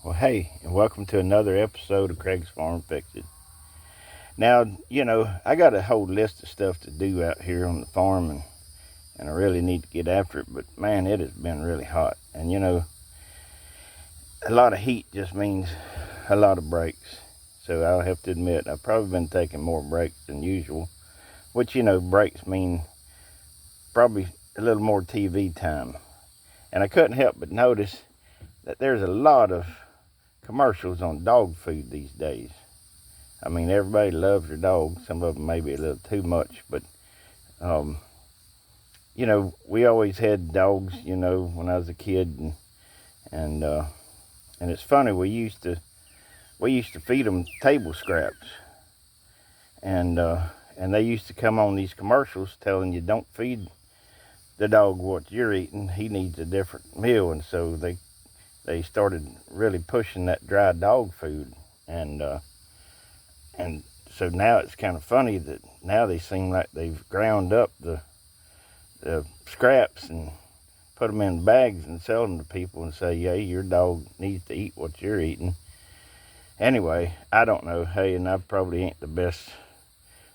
Well, hey, and welcome to another episode of Craig's Farm Fix It. Now, I got a whole list of stuff to do out here on the farm, and I really need to get after it, but man, it has been really hot. And, a lot of heat just means a lot of breaks. So I'll have to admit, I've probably been taking more breaks than usual, which, breaks mean probably a little more TV time. And I couldn't help but notice that there's a lot of commercials on dog food these days. I mean, everybody loves their dog. Some of them maybe a little too much, but um, we always had dogs. When I was a kid, and it's funny. We used to feed them table scraps, and they used to come on these commercials telling you don't feed the dog what you're eating. He needs a different meal, and so they started really pushing that dry dog food, and so now it's kind of funny that now they seem like they've ground up the scraps and put them in bags and sell them to people and say, yeah, your dog needs to eat what you're eating. Anyway, I don't know. Hey, and I probably ain't the best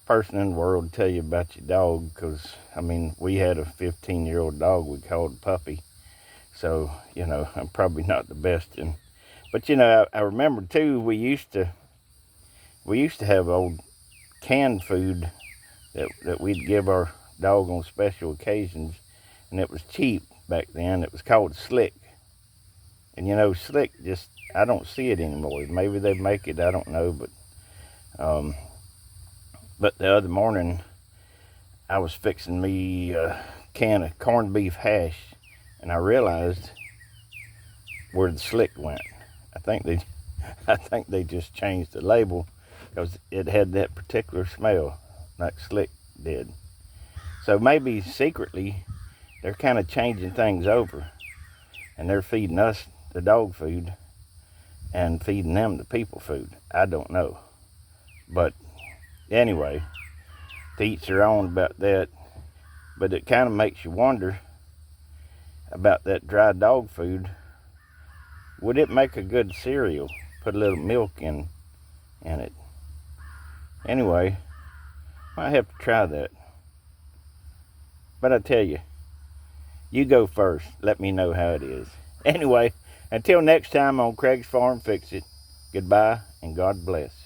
person in the world to tell you about your dog, because I mean, we had a 15-year-old dog we called Puppy. So, I'm probably not the best. But I remember too, we used to have old canned food that we'd give our dog on special occasions, and it was cheap back then. It was called Slick. And Slick, just, I don't see it anymore. Maybe they make it, I don't know, but the other morning I was fixing me a can of corned beef hash, and I realized where the Slick went. I think they just changed the label because it had that particular smell like Slick did. So maybe secretly they're kind of changing things over, and they're feeding us the dog food and feeding them the people food. I don't know, but anyway, to each their own about that. But it kind of makes you wonder about that dry dog food. Would it make a good cereal? Put a little milk in it. Anyway, might have to try that. But I tell you, you go first. Let me know how it is. Anyway, until next time on Craig's Farm Fix It, goodbye and God bless.